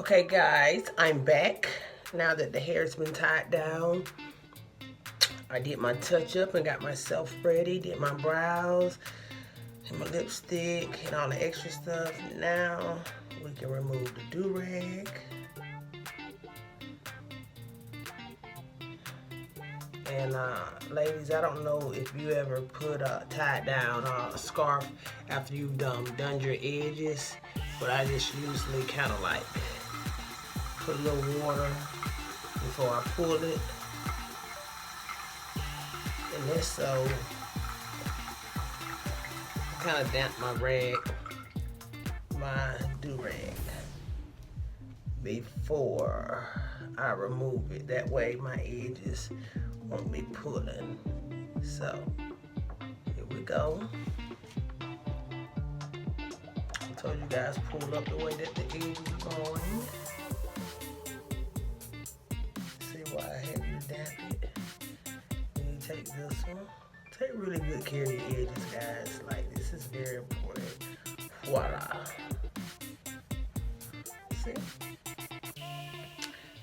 Okay guys, I'm back now that the hair's been tied down. I did my touch up and got myself ready, did my brows and my lipstick and all the extra stuff. Now we can remove the do-rag. And ladies, I don't know if you ever put a tied down scarf after you've done your edges, but I just usually kind of like put a little water before I pull it, and this so kind of damp my do-rag before I remove it. That way my edges won't be pulling. So here we go. I told you guys pull up the way that the edge is going. See why I had to damp it. Then you take this one. Take really good care of your edges, guys. Like, this is very important. Voila. See?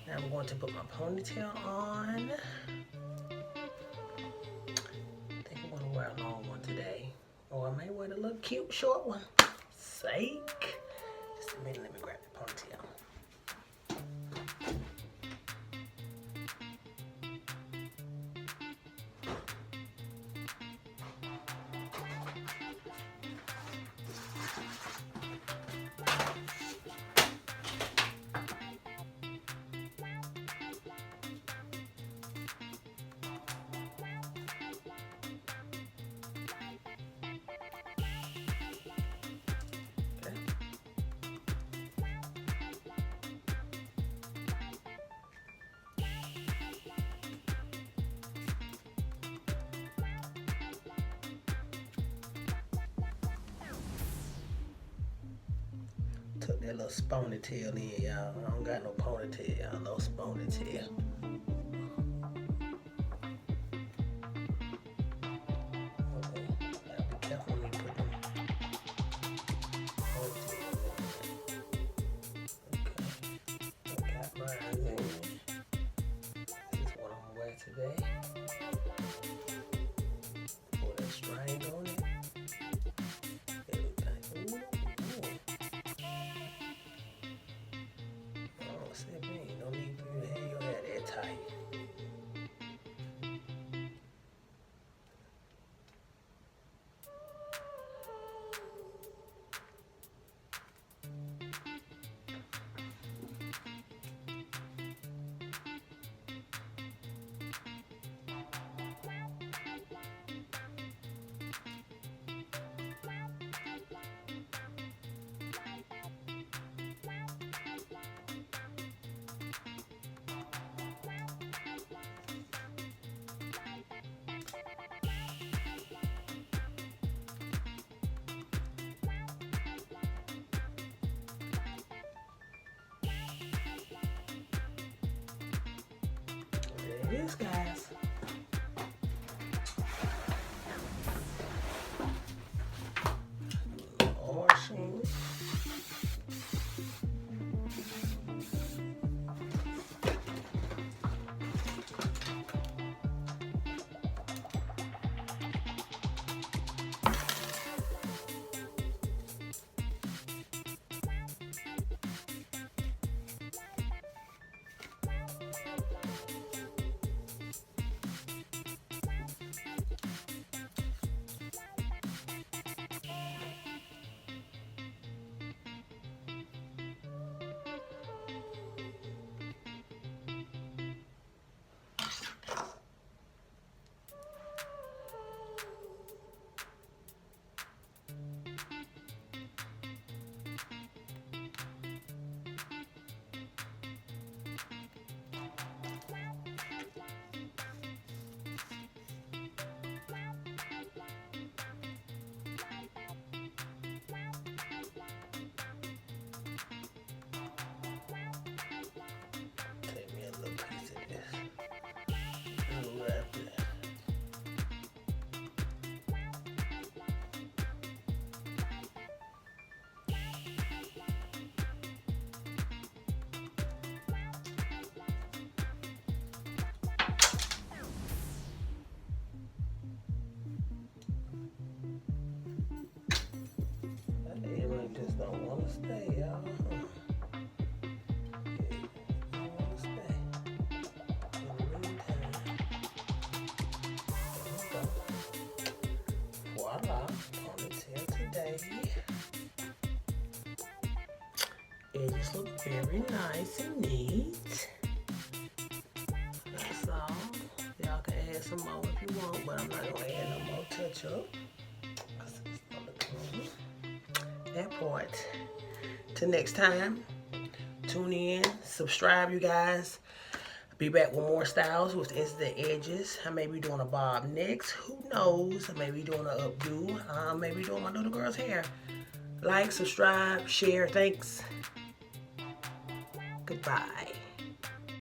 Now I'm going to put my ponytail on. I think I'm going to wear a long one today. Or I may wear the little cute short one. Sake. Just a minute, let me grab the ponytail. Took that little ponytail in, y'all. I don't got no ponytail, y'all. No ponytail. Okay, gotta be careful when you put them ponytail in. Okay, I got mine in. This is what I'm gonna wear today. Put that string on it. No need for you to have your hair that tight. There it is, guys. Washing. stay, y'all. I want to stay. In the meantime, there we go. Voila, ponytail today. Edges look very nice and neat. That's all. Y'all can add some more if you want, but I'm not gonna add no more touch up. That part. Till next time, tune in, subscribe, you guys. Be back with more styles with instant edges. I may be doing a bob next. Who knows? I may be doing an updo. I may be doing my little girl's hair. Like, subscribe, share. Thanks. Goodbye.